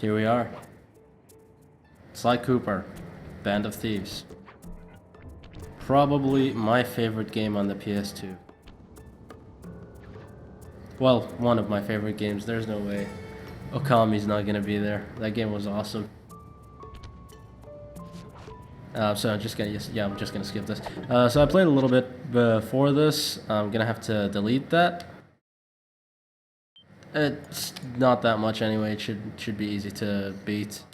Here we are. Sly Cooper, Band of Thieves. Probably my favorite game on the PS2. Well, one of my favorite games. There's no way Okami's not gonna be there. That game was awesome. So I'm just gonna skip this. So I played a little bit before this. I'm gonna have to delete that. It's not that much anyway. It should be easy to beat.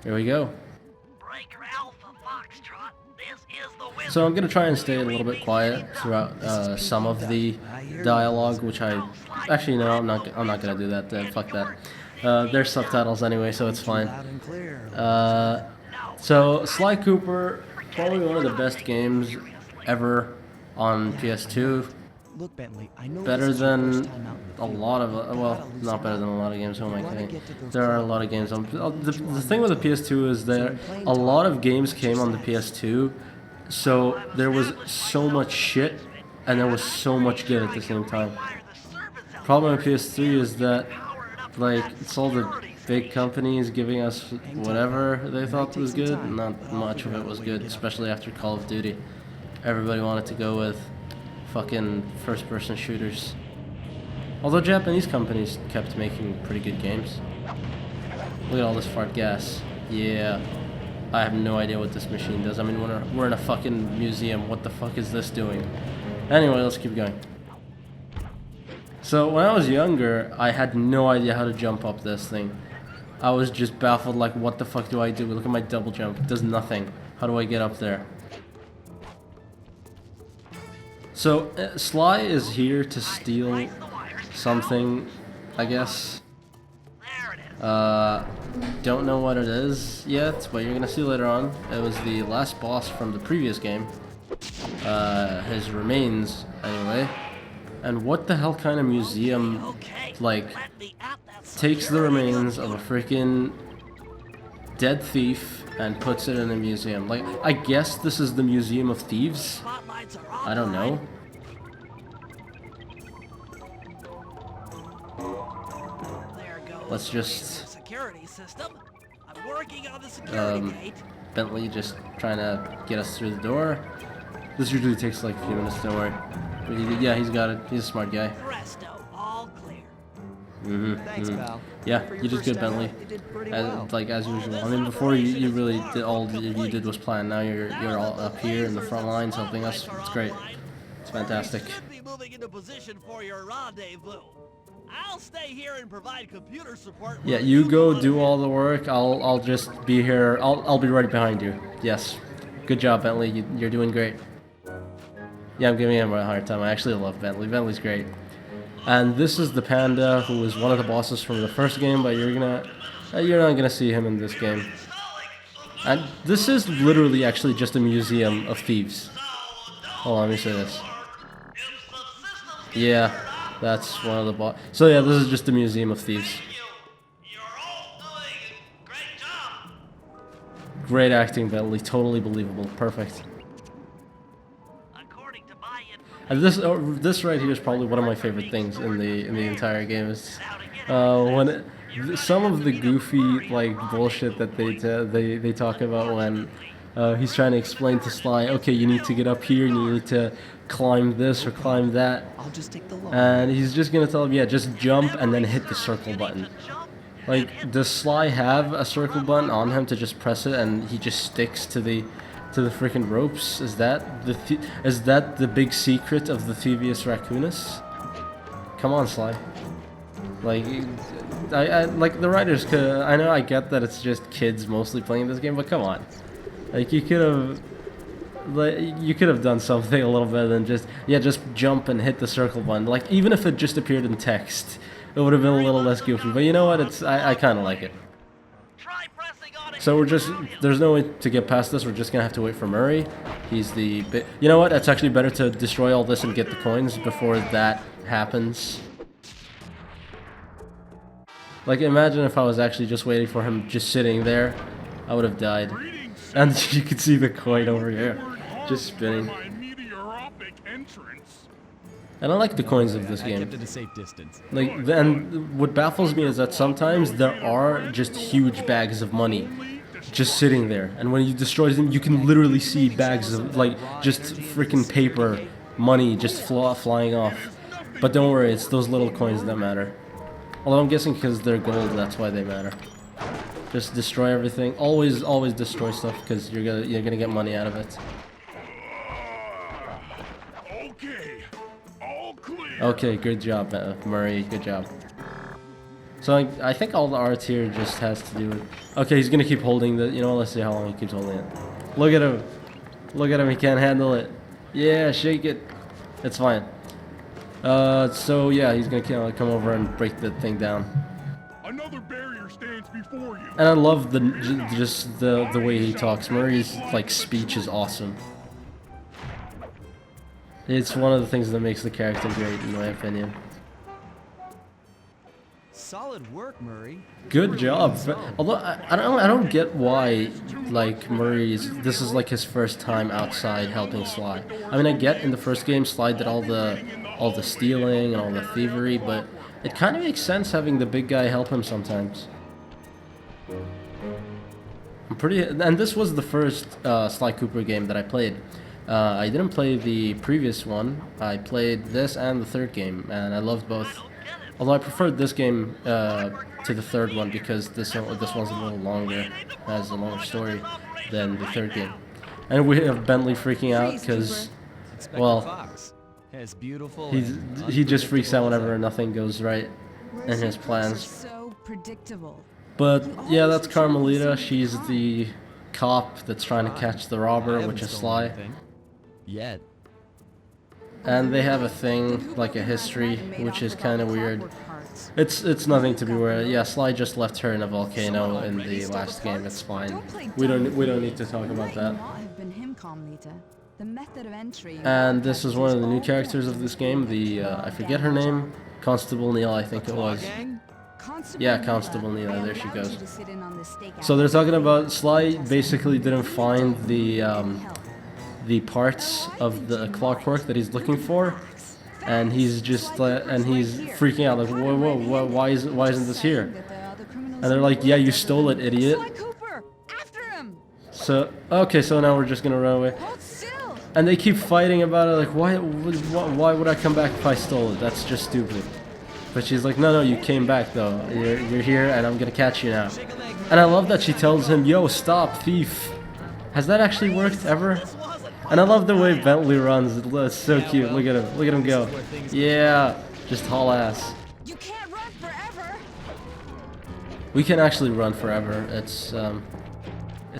Here we go. So I'm gonna try and stay a little bit quiet throughout some of the dialogue, which actually no, I'm not gonna do that. Fuck that. There's subtitles anyway, so it's fine. So Sly Cooper, probably one of the best games ever on PS2. Look, Bentley, I know Better than a lot of, well, not better than a lot of games. Who am I kidding? There are a lot of games on. The thing with the PS2 is that a lot of games came on the PS2, so there was so much shit, and there was so much good at the same time. Problem with PS3 is that, like, it's all the big companies giving us whatever they thought was good. Not much of it was good, especially after Call of Duty. Everybody wanted to go with fucking first-person shooters. Although Japanese companies kept making pretty good games. Look at all this fart gas. Yeah. I have no idea what this machine does. I mean, we're in a fucking museum. What the fuck is this doing? Anyway, let's keep going. So, when I was younger, I had no idea how to jump up this thing. I was just baffled, like, what the fuck do I do? Look at my double jump. It does nothing. How do I get up there? So, Sly is here to steal something, I guess. Don't know what it is yet, but you're gonna see later on. It was the last boss from the previous game. His remains, anyway. And what the hell kind of museum, like, takes the remains of a freaking dead thief and puts it in a museum? Like, I guess this is the Museum of Thieves? I don't know. Let's just Bentley just trying to get us through the door. This usually takes like a few minutes, don't worry. Yeah, he's got it. He's a smart guy. Thanks, pal. Yeah, you did good, Bentley. Like as usual. I mean, before you really did all you did was plan. Now you're all up here in the front lines helping us. It's great. It's fantastic. I'll stay here and provide computer support. Yeah, you go do all the work. I'll just be here. I'll be right behind you. Yes. Good job, Bentley. You're doing great. Yeah, I'm giving him a hard time. I actually love Bentley. Bentley's great. And this is the panda who was one of the bosses from the first game, but you're not gonna see him in this game. And this is literally actually just a museum of thieves. Hold on, let me say this. Yeah, that's one of the boss. So yeah, this is just a museum of thieves. Great acting, Bentley. Totally believable. Perfect. And this right here is probably one of my favorite things in the entire game. Is some of the goofy like bullshit that they talk about when he's trying to explain to Sly, okay, you need to get up here, and you need to climb this or climb that. I'll just take the long. And he's just gonna tell him, yeah, just jump and then hit the circle button. Like, does Sly have a circle button on him to just press it and he just sticks to the freaking ropes? Is that the big secret of the Thievius Raccoonus? Come on, Sly. Like, I like the writers could. I know I get that it's just kids mostly playing this game, but come on, like you could have done something a little better than just jump and hit the circle button. Like, even if it just appeared in text, it would have been a little less goofy. But you know what? I kind of like it. So there's no way to get past this. We're just gonna have to wait for Murray. He's you know what? It's actually better to destroy all this and get the coins before that happens. Like, imagine if I was actually just waiting for him, just sitting there. I would have died. And you can see the coin over here, just spinning. And I like the coins of this I game. kept it a safe distance. Like, and what baffles me is that sometimes there are just huge bags of money just sitting there, and when you destroy them, you can literally see bags of, like, just freaking paper money just flying off. But don't worry, it's those little coins that matter. Although I'm guessing because they're gold, that's why they matter. Just destroy everything. Always destroy stuff because you're gonna get money out of it. Okay, all clear. Okay, good job, Murray. Good job. So I think all the art here just has to do with... Okay, he's gonna keep holding the... You know, let's see how long he keeps holding it. Look at him. Look at him, he can't handle it. Yeah, shake it. It's fine. So yeah, he's gonna come over and break the thing down. Another barrier stands before you. And I love just the way he talks. Murray's, like, speech is awesome. It's one of the things that makes the character great, in my opinion. Solid work, Murray. Good job. Although I don't get why, like, this is like his first time outside helping Sly. I mean, I get in the first game Sly did all the stealing and all the thievery, but it kind of makes sense having the big guy help him sometimes. And this was the first Sly Cooper game that I played. I didn't play the previous one. I played this and the third game, and I loved both. Although I preferred this game to the third one because this one's a little longer, has a longer story than the third game. And we have Bentley freaking out because, well, As beautiful he just freaks out whenever nothing goes right in his plans. So predictable. But yeah, that's Carmelita. She's the cop that's trying to catch the robber, which is Sly. Yet. And they have a thing, like a history, which is kind of weird. It's nothing to be worried. Yeah, Sly just left her in a volcano in the last game. It's fine. We don't need to talk about that. And this is one of the new characters of this game. The I forget her name, Constable Neil, I think it was. Yeah, Constable Neil. There she goes. So they're talking about Sly basically didn't find the parts of the clockwork that he's looking for, and he's just he's freaking out like, whoa, why isn't this here? And they're like, yeah, you stole it, idiot. So okay, so now we're just gonna run away, and they keep fighting about it like, why would I come back if I stole it? That's just stupid. But she's like, no, you came back though. You're here, and I'm gonna catch you now. And I love that she tells him, yo, stop, thief. Has that actually worked ever? And I love the way Bentley runs. It's so cute. Look at him go. Yeah, just haul ass. You can't run forever. We can actually run forever. It's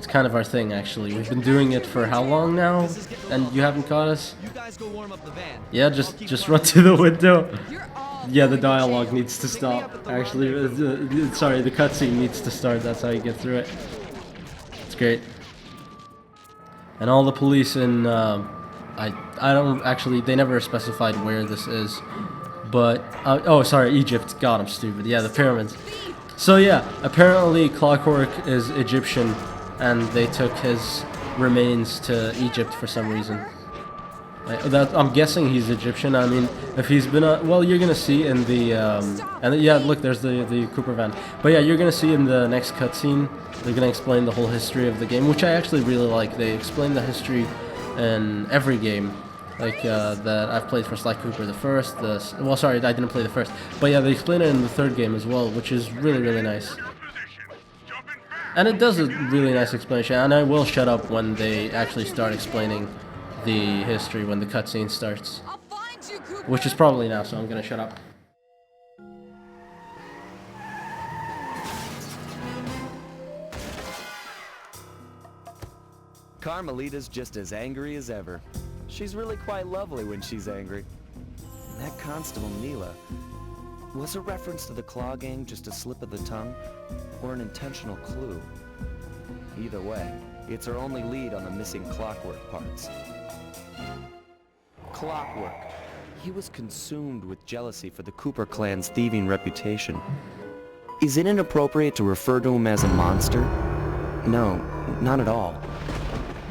kind of our thing, actually. We've been doing it for how long now? And you haven't caught us? You guys go warm up the van. Yeah, just run to the window. Yeah, the dialogue needs to stop. Actually, sorry, the cutscene needs to start. That's how you get through it. It's great. And all the police in, I don't actually, they never specified where this is, but, oh, sorry, Egypt. God, I'm stupid. Yeah, the pyramids. So yeah, apparently Clockwork is Egyptian, and they took his remains to Egypt for some reason. I'm guessing he's Egyptian. I mean, if he's been well, you're gonna see in the and yeah, look, there's the Cooper van. But yeah, you're gonna see in the next cutscene. They're gonna explain the whole history of the game, which I actually really like. They explain the history in every game, like that I've played for Sly Cooper. The first, well, sorry, I didn't play the first, but yeah, they explain it in the third game as well, which is really nice. And it does a really nice explanation. And I will shut up when they actually start explaining the history, when the cutscene starts, which is probably now, so I'm gonna shut up. Carmelita's just as angry as ever. She's really quite lovely when she's angry. And that Constable Neela, was a reference to the Claw Gang just a slip of the tongue, or an intentional clue? Either way, it's her only lead on the missing Clockwork parts. Clockwork. He was consumed with jealousy for the Cooper clan's thieving reputation. Is it inappropriate to refer to him as a monster? No, not at all.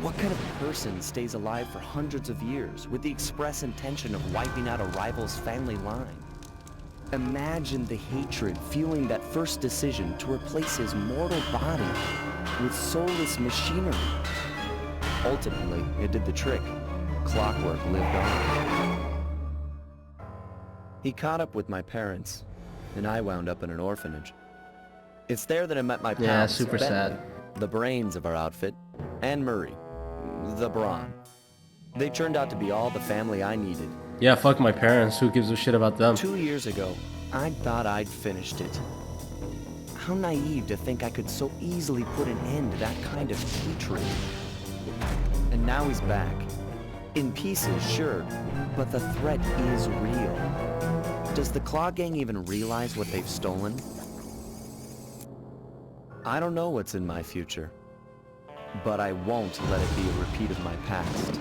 What kind of person stays alive for hundreds of years with the express intention of wiping out a rival's family line? Imagine the hatred fueling that first decision to replace his mortal body with soulless machinery. Ultimately, it did the trick. Clockwork lived on. He caught up with my parents, and I wound up in an orphanage. It's there that I met my pals. Yeah, super Bentley, sad. the brains of our outfit, and Murray, the brawn. They turned out to be all the family I needed. Yeah, fuck my parents. Who gives a shit about them? 2 years ago, I thought I'd finished it. How naive to think I could so easily put an end to that kind of hatred. And now he's back. In pieces, sure, but the threat is real. Does the Claw Gang even realize what they've stolen? I don't know what's in my future, but I won't let it be a repeat of my past.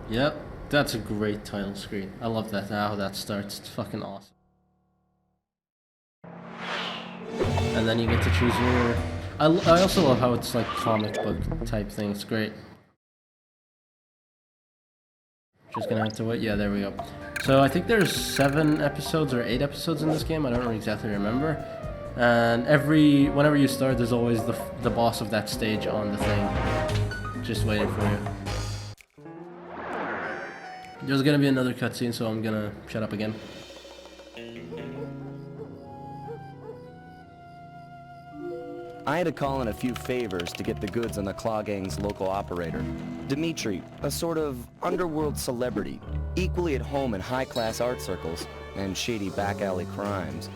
Yep, that's a great title screen. I love that, how that starts. It's fucking awesome. And then you get to choose your... I also love how it's like comic book type thing. It's great. Just gonna have to wait. Yeah, there we go. So I think there's 7 episodes or 8 episodes in this game. I don't exactly remember. And whenever you start, there's always the boss of that stage on the thing, just waiting for you. There's gonna be another cutscene, so I'm gonna shut up again. I had to call in a few favors to get the goods on the Claw Gang's local operator. Dimitri, a sort of underworld celebrity, equally at home in high-class art circles and shady back-alley crimes.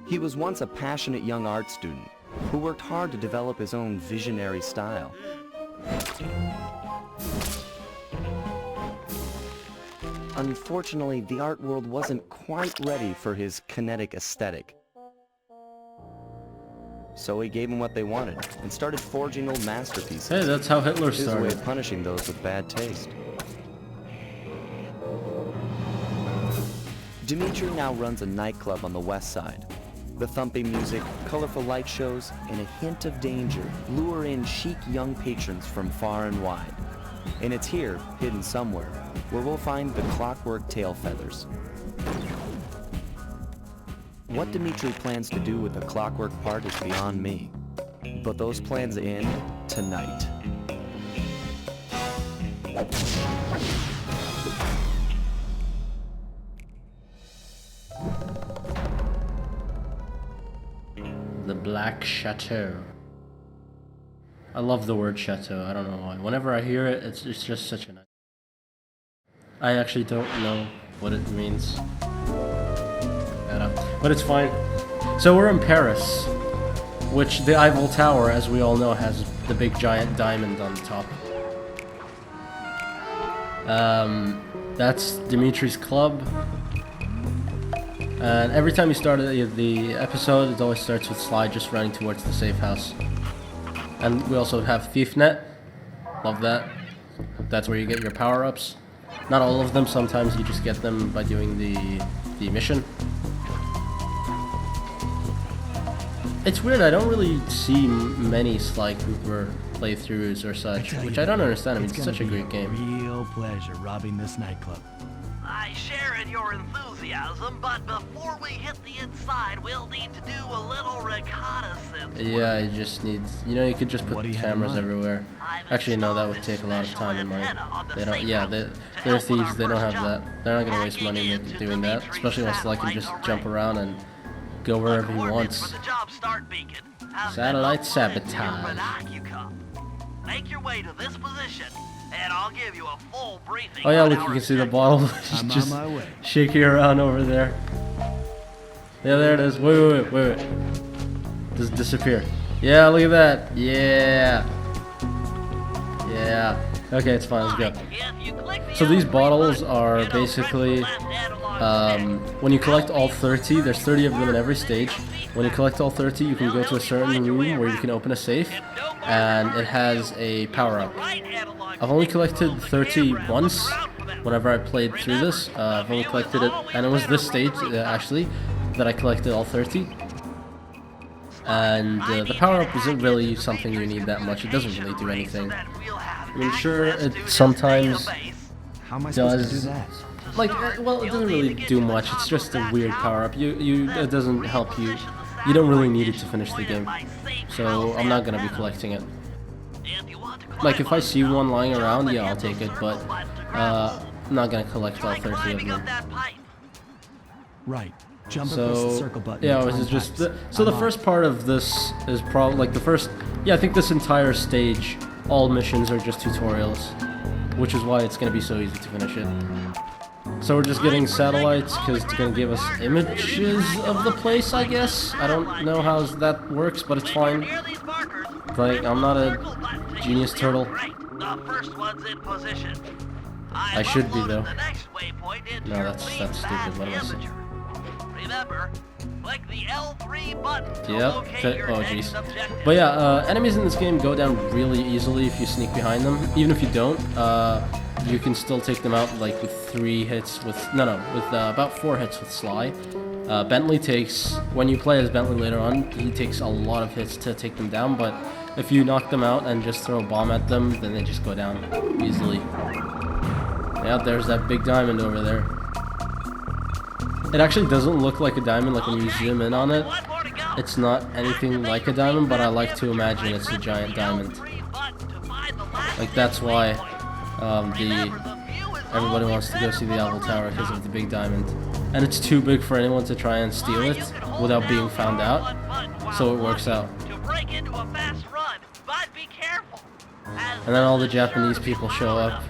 He was once a passionate young art student who worked hard to develop his own visionary style. Unfortunately, the art world wasn't quite ready for his kinetic aesthetic. So he gave them what they wanted and started forging old masterpieces. Hey, that's how Hitler His way of started. punishing those with bad taste. Dimitri now runs a nightclub on the west side. The thumping music, colorful light shows, and a hint of danger lure in chic young patrons from far and wide. And it's here, hidden somewhere, where we'll find the Clockwork tail feathers. What Dimitri plans to do with the Clockwork part is beyond me. But those plans end tonight. The Black Chateau. I love the word chateau. I don't know why. Whenever I hear it, it's just such a nice. I actually don't know what it means. But it's fine. So we're in Paris, which the Eiffel Tower, as we all know, has the big giant diamond on the top. That's Dimitri's club. And every time you start the episode, it always starts with Sly just running towards the safe house. And we also have ThiefNet. Love that. That's where you get your power-ups. Not all of them, sometimes you just get them by doing the mission. It's weird, I don't really see many Sly Cooper playthroughs or such, which I don't understand. I mean, it's such a great game. Real pleasure robbing this nightclub. I share in your enthusiasm, but before we hit the inside, we'll need to do a little reconnaissance. Yeah, it just needs, you know, you could just put What do you have in cameras mind? everywhere. Actually, no, that would take a lot of time and money. They don't, yeah, they're thieves, they don't have that. They're not gonna waste money doing that, especially when Sly can just jump around and go wherever he wants. Satellite sabotage. Make your way to this position, and I'll give you a full briefing. Oh yeah, on look, our you can see the objectives. bottle I'm just on my way. shaking around over there. Yeah, there it is. Wait. Just disappear. Yeah, look at that. Yeah. Okay, it's fine. Let's go. If you click the So these L3 bottles button, are it'll press basically, the left analog stick. when you collect all 30, there's 30 of them in every stage. When you collect all 30, you can go to a certain room where you can open a safe, and it has a power-up. I've only collected 30 once, whenever I played through this. I've only collected it, and it was this stage actually that I collected all 30. And the power-up isn't really something you need that much. It doesn't really do anything. I mean, sure, it sometimes How am I supposed to do does. that? Like, well, it doesn't really do much. It's just a weird power-up. It doesn't help you. You don't really need it to finish the game. So I'm not gonna be collecting it. Like, if I see one lying around, yeah, I'll take it. But I'm not gonna collect all 30 of them. Right. Jump and press the So circle button. yeah, to it was climb just pipes. so the I'm first on. part of this is probably like the first. Yeah, I think this entire stage, all missions are just tutorials, which is why it's gonna be so easy to finish it. So we're just getting satellites because it's gonna give us images of the place, I guess. I don't know how that works, but it's fine. Like, I'm not a genius turtle. The first one's in position. I should be, though. The next waypoint into No, your that's main stupid. map What am I saying? imager. Remember, click the L3 button to Yep. locate your Oh, next jeez. objective. But yeah, enemies in this game go down really easily if you sneak behind them. Even if you don't, you can still take them out like with 3 hits with about 4 hits with Sly. Bentley takes, when you play as Bentley later on, he takes a lot of hits to take them down. But if you knock them out and just throw a bomb at them, then they just go down easily. Yeah, there's that big diamond over there. It actually doesn't look like a diamond, like when you zoom in on it. One more to go. It's not anything like a diamond, but I like to imagine it's a giant diamond. Like, that's why everybody wants to go see the Eiffel Tower, because of the big diamond. And it's too big for anyone to try and steal it without being found out, so it works out. To break into a fast run, but be careful. And then all the Japanese people show up,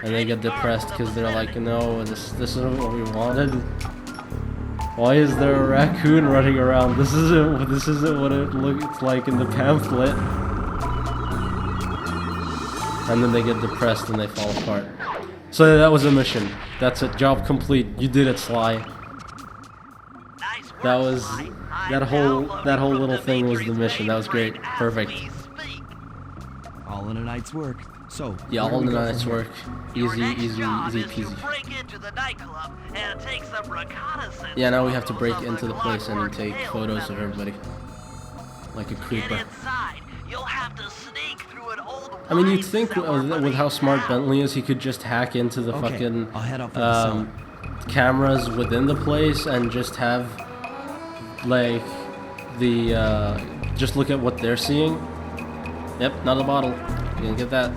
and they get depressed because they're like, no, this isn't what we wanted. Why is there a raccoon running around? This isn't what it looks like in the pamphlet. And then they get depressed and they fall apart. So that was a mission. That's it. Job complete. You did it, Sly. Nice work, That was Sly. that whole little thing was the mission. That was great. Perfect. All in a night's work. So Yeah, where do all we in go a from night's here? work. Easy peasy. Break into the nightclub and take some reconnaissance. Yeah, now we have to break photos into of the place and Clockwork take Hill photos of members. everybody. Like a Get creeper. inside. You'll have to sneak through an old I mean, you'd wine think cellar with how smart beneath town. Bentley is, he could just hack into the Okay, fucking I'll head out for the cellar. cameras within the place and just have, like, the, just look at what they're seeing. Yep, not a bottle. You gonna get that.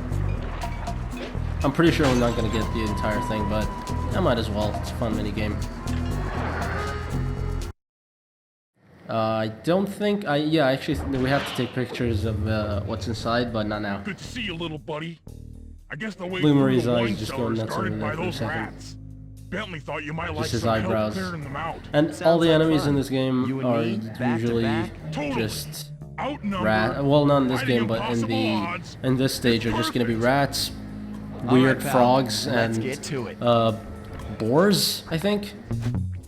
I'm pretty sure we're not gonna get the entire thing, but I might as well. It's a fun mini game. I don't think yeah, actually we have to take pictures of what's inside, but not now. Good to see you, little buddy. I guess the way Blue through Marie's the eyes wine just cellar going nuts started over there by for a those second. rats. Bentley thought you might like his some eyebrows. help clearing them out. And all Sounds the like enemies fun. in this game You and are me, back to usually back? Totally. just Outnumbered, rat. Well, not in this fighting game, but in impossible odds. this stage are just gonna be rats, All weird right, pal. frogs, Let's and get to it. boars, I think.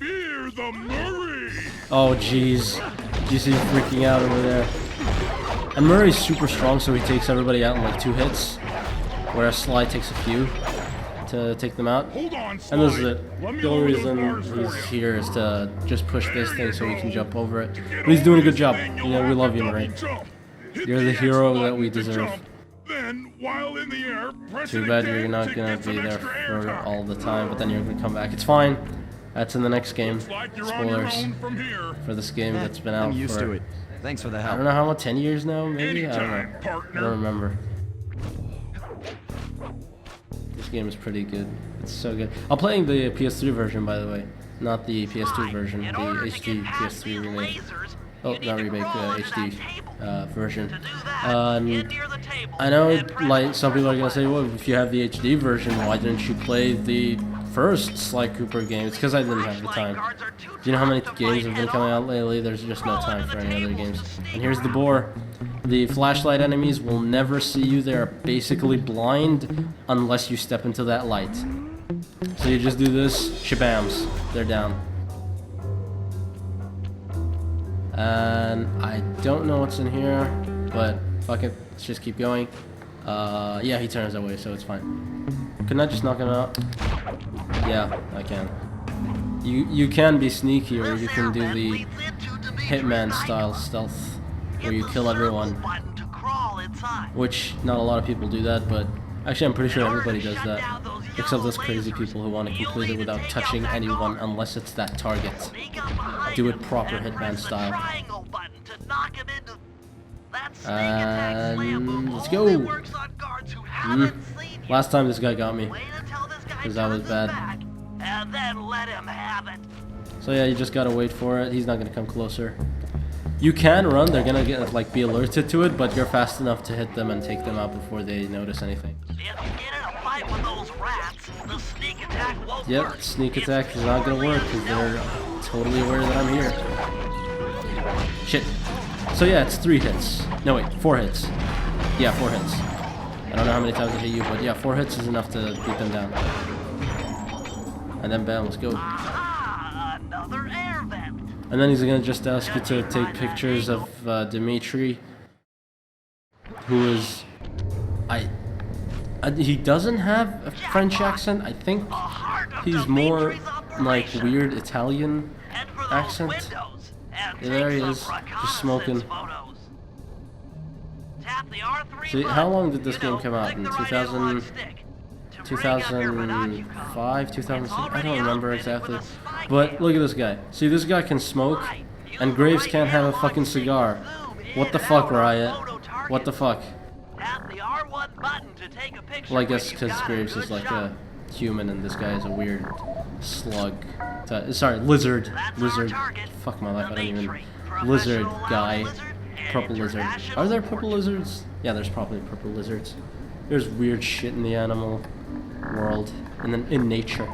Fear the Murray! Oh jeez, you see him freaking out over there. And Murray's super strong, so he takes everybody out in like 2 hits, whereas Sly takes a few to take them out. Hold on, And this is Sly. it. Let me The only lower those reason bars for he's you. here is to just push this There thing you so we go. can jump over it. To get But he's over doing a good this job. thing, You you'll know, we have love to you, double Murray. jump. Hit You're the the X hero button that we to deserve. jump. Then, while in the air, press Too it bad again you're not to gonna get some be there extra air for time. all the time, but then you're gonna come back. It's fine. That's in the next game. Looks like you're on your Spoilers own from here. for this game that's been out I'm used for to it. Thanks for the I help. don't know how much, 10 years now, maybe? I don't Anytime, know. I partner. don't remember. This game is pretty good. It's so good. I'm playing the PS3 version, by the way, not the PS2 version, In the order to HD get past PS3 these remake. lasers, Oh, you need not to remake, crawl into HD that table. version. To do that, And get near the table I know, and press like, the some people are gonna say, circle well, if you have the HD version, why didn't you play the first Sly Cooper game? It's because I didn't have the time. Do you know how many games have been coming out lately? There's just no time for any other games. And here's the boar. The flashlight enemies will never see you. They're basically blind unless you step into that light. So you just do this, shabams, they're down. And I don't know what's in here, but fuck it, let's just keep going. Yeah, he turns away, so it's fine. Can I just knock him out? Yeah, I can. You can be sneaky, or you can do the Hitman style stealth, where you kill everyone. Which not a lot of people do that, but actually I'm pretty sure everybody does that. Except those crazy people who want to complete it without touching anyone unless it's that target. Do it proper Hitman style. And let's go! Last time this guy got me, because that was bad. So yeah, you just gotta wait for it. He's not gonna come closer. You can run, they're gonna get like be alerted to it, but you're fast enough to hit them and take them out before they notice anything. Yep, sneak attack is not gonna work because they're totally aware that I'm here. Shit. So yeah, it's 3 hits. No wait, 4 hits. Yeah, 4 hits. I don't know how many times I hit you, but yeah, 4 hits is enough to beat them down. And then bam, let's go. Another air vent. And then he's gonna just ask you to take pictures of Dimitri, who is, he doesn't have a French accent. I think he's more like weird Italian accent. Yeah, there he is, just smoking. See, how long did this game come out? In 2000, 2005, 2006? I don't remember exactly. But look at this guy. See, this guy can smoke, and Graves can't have a fucking cigar. What the fuck, Riot? What the fuck? Well, I guess because Graves is like a human and this guy is a weird slug. Sorry, lizard. Lizard. Fuck my life, I don't even... Lizard guy. Purple lizard. Are there purple lizards? Yeah, there's probably purple lizards. There's weird shit in the animal world. And then in nature.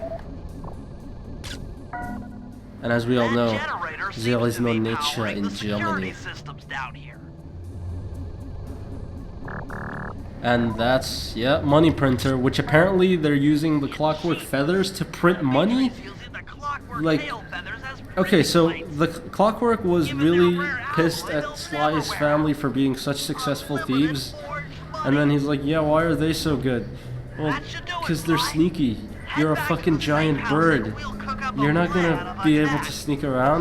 And as we all know, there is no nature in Germany. And that's, yeah, money printer, which apparently they're using the clockwork feathers to print money? Like, okay, so the Clockwork was really pissed at Sly's family for being such successful thieves. And then he's like, yeah, why are they so good? Well, because they're sneaky. You're a fucking giant bird. You're not gonna be able to sneak around.